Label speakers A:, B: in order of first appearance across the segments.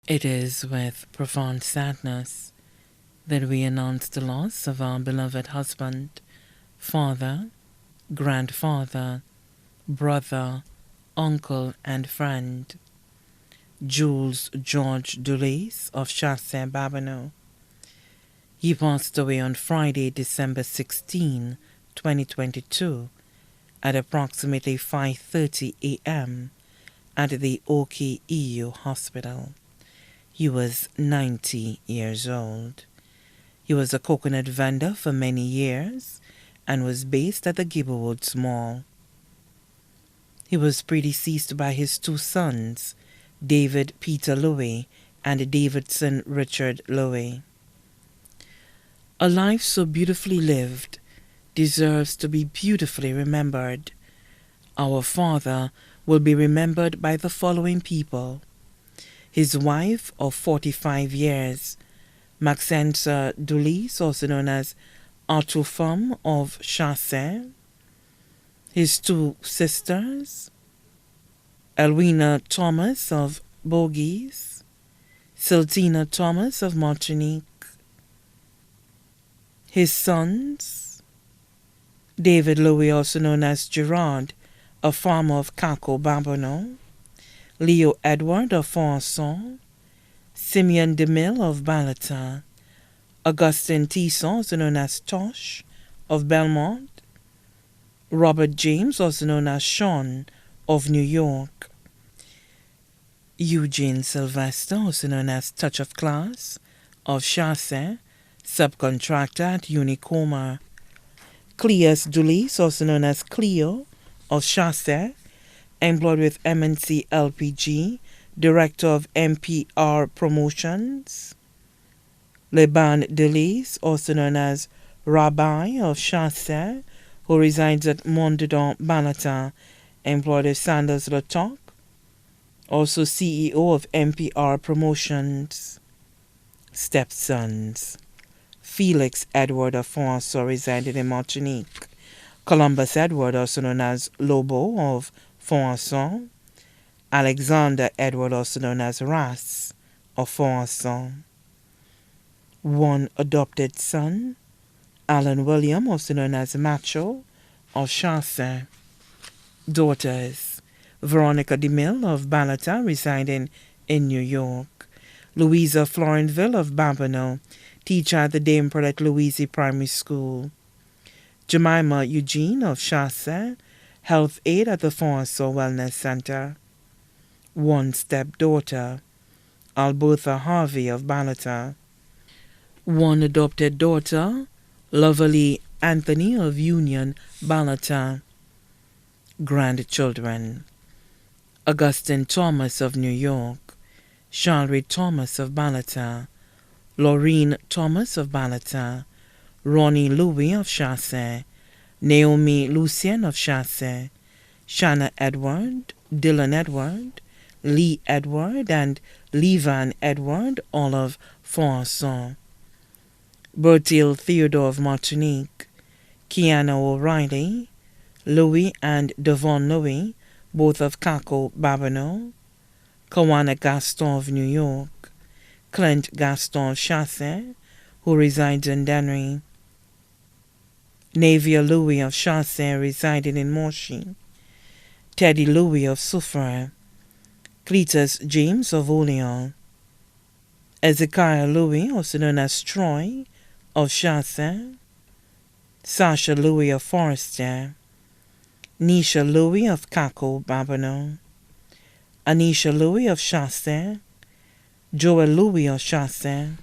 A: It is with profound sadness that we announce the loss of our beloved husband, father, grandfather, brother, uncle, and friend, Jules George Dulice of Chassé, Babonneau. He passed away on Friday, December 16, 2022, at approximately 5:30 a.m. at the Oki EU Hospital. He was 90 years old. He was a coconut vendor for many years and was based at the Gibberwoods Mall. He was predeceased by his two sons, David Peter Louis and Davidson Richard Louis. A life so beautifully lived deserves to be beautifully remembered. Our father will be remembered by the following people: his wife of 45 years, Maxence Dulice, also known as Artufam of Chassé, his two sisters, Elwina Thomas of Bogies, Siltina Thomas of Martinique, his sons, David Louis, also known as Gerard, a farmer of Caco, Babonneau, Leo Edward of Fonson, Simeon DeMille of Balata, Augustin Tisson, also known as Tosh, of Belmont, Robert James, also known as Sean, of New York, Eugene Sylvester, also known as Touch of Class, of Chassé, subcontractor at Unicoma, Cleus Dulice, also known as Cleo, of Chassé, employed with MNC LPG, Director of MPR Promotions, Leban Delis, also known as Rabbi of Chassé, who resides at Mondadon, Balata, employed with Sanders Latoc, also CEO of MPR Promotions. Stepsons: Felix Edward of Fonso, resided in Martinique, Columbus Edward, also known as Lobo of Fonson, Alexander Edward, also known as Ras, of Fonson. One adopted son, Alan William, also known as Macho, of Chassé. Daughters: Veronica DeMille of Balata, residing in New York, Louisa Florenville of Babonneau, teacher at the Dame Paulette Louise Primary School, Jemima Eugene of Chassé, health aide at the Fonso Wellness Center. One stepdaughter, Albertha Harvey of Balata. One adopted daughter, Loverly Anthony of Union, Balata. Grandchildren: Augustine Thomas of New York, Charlotte Thomas of Balata, Laureen Thomas of Balata, Ronnie Louis of Chassé, Naomi Lucien of Chassé, Shanna Edward, Dylan Edward, Lee Edward, and Levan Edward, all of Fonson. Bertil Theodore of Martinique, Kiana O'Reilly, Louis and Devon Louis, both of Caco, Babonneau, Kawana Gaston of New York, Clint Gaston of Chassé, who resides in Dennery, Navia Louis of Chassé, residing in Moshi, Teddy Louis of Soufrière, Cletus James of Olean, Ezekiah Louis, also known as Troy, of Chassé, Sasha Louis of Forestier, Nisha Louis of Caco, Babonneau, Anisha Louis of Chassé, Joel Louis of Chassé,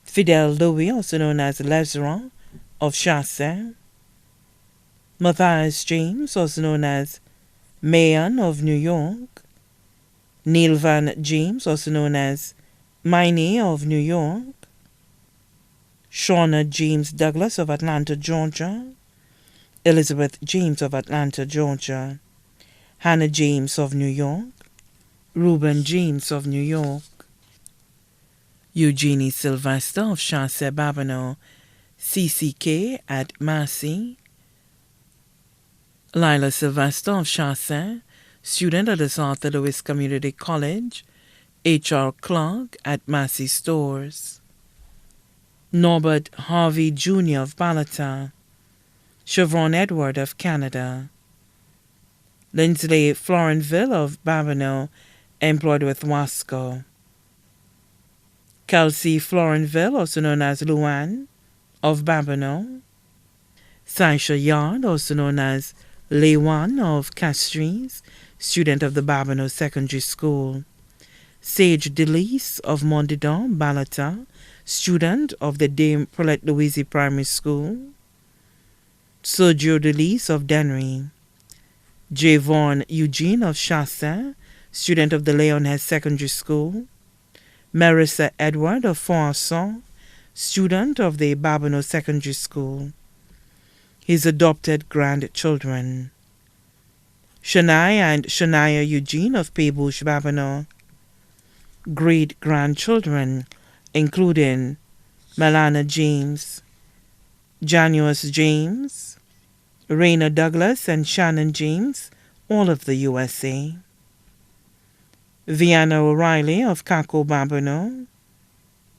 A: Fidel Louis, also known as Lezeron, of Chassé, Matthias James, also known as Mayan of New York, Neil Van James, also known as Miney of New York, Shauna James Douglas of Atlanta, Georgia, Elizabeth James of Atlanta, Georgia, Hannah James of New York, Reuben James of New York, Eugenie Sylvester of Chassé, Babonneau, CCK at Massey, Lila Sylvester of Chassé, student at the Arthur Lewis Community College, H.R. Clark at Massey Stores, Norbert Harvey Jr. of Balata, Chevron Edward of Canada, Lindsley Florenville of Babonneau, employed with Wasco, Kelsey Florenville, also known as Luan, of Babonneau, Saisha Yard, also known as Lewan of Castries, student of the Babonneau Secondary School, Sage Dulice of Mondidon, Balata, student of the Dame Paulette Louise Primary School, Sergio Dulice of Dennery, Javon Eugene of Chassin, student of the Leonhes Secondary School, Marissa Edward of Foisson, student of the Babonneau Secondary School, his adopted grandchildren, Shania and Shania Eugene of Paybouche, Babonneau, great-grandchildren, including Melana James, Januous James, Raina Douglas and Shannon James, all of the USA, Vienna O'Reilly of Kako, Babonneau,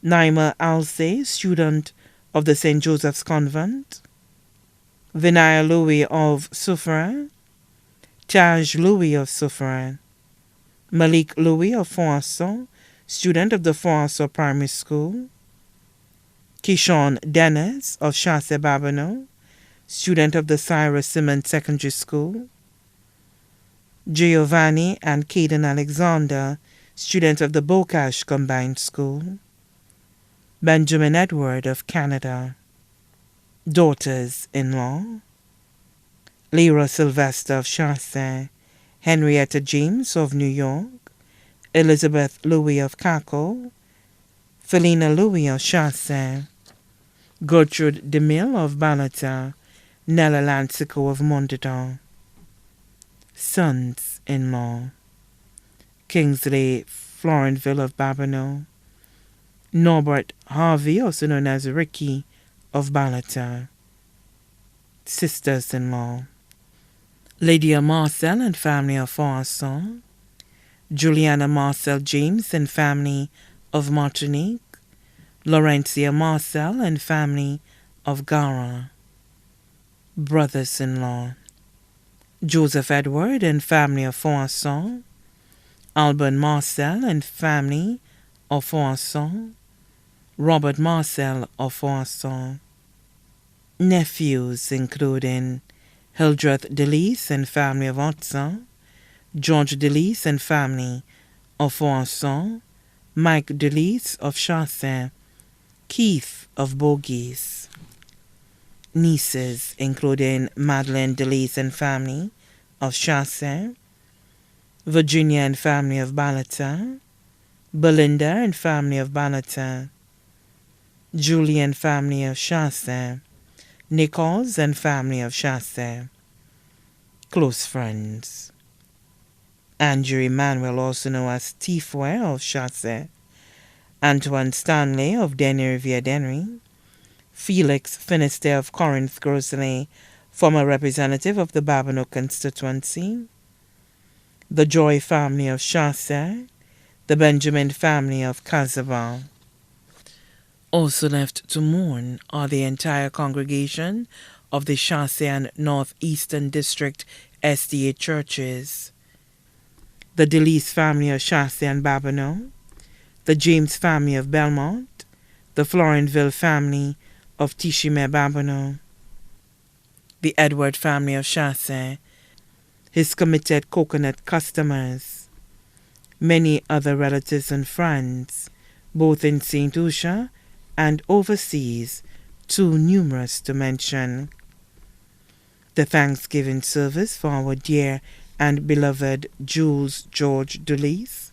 A: Naima Alce, student of the St. Joseph's Convent, Vinaya Louis of Soufrière, Taj Louis of Soufrière, Malik Louis of Foisson, student of the Foisson Primary School, Kishon Dennis of Chasse Babonneau, student of the Cyrus Simmons Secondary School, Giovanni and Caden Alexander, student of the Bocage Combined School, Benjamin Edward of Canada, daughters-in-law, Lyra Sylvester of Chassin, Henrietta James of New York, Elizabeth Louis of Kako, Felina Louis of Chassin, Gertrude DeMille of Balata, Nella Lancico of Mondidon. Sons-in-law, Kingsley Florenville of Babonneau, Norbert Harvey, also known as Ricky, of Balata. Sisters-in-law, Lydia Marcel and family of Foisson, Juliana Marcel James and family of Martinique, Laurentia Marcel and family of Gara. Brothers-in-law, Joseph Edward and family of Foisson, Alban Marcel and family of Foisson, Robert Marcel of Foisson. Nephews including Hildreth Dulice and family of Otson, George Dulice and family of Foisson, Mike Dulice of Chassin, Keith of Bogies. Nieces including Madeleine Dulice and family of Chassin, Virginia and family of Balata, Belinda and family of Balata, Julie and family of Chassin, Nichols and family of Chassin. Close friends, Andrew Emmanuel, also known as Tifoué of Chassin, Antoine Stanley of Dennery via Dennery, Felix Finister of Corinth Grosselet, former representative of the Babonneau constituency, the Joy family of Chassin, the Benjamin family of Casaubon. Also left to mourn are the entire congregation of the Chassin Northeastern District SDA churches, the Dulice family of Chassin and Babonneau, the James family of Belmont, the Florenville family of Tichimé Babonneau, the Edward family of Chassin, his committed coconut customers, many other relatives and friends, both in St. Lucia and overseas, too numerous to mention. The Thanksgiving service for our dear and beloved Jules George Dulice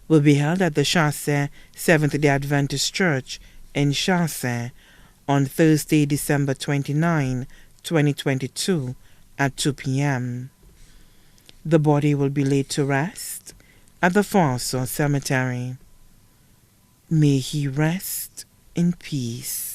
A: will be held at the Chassin Seventh-day Adventist Church in Chassin on Thursday, December 29, 2022 at 2 p.m. The body will be laid to rest at the Foisson Cemetery. May he rest in peace.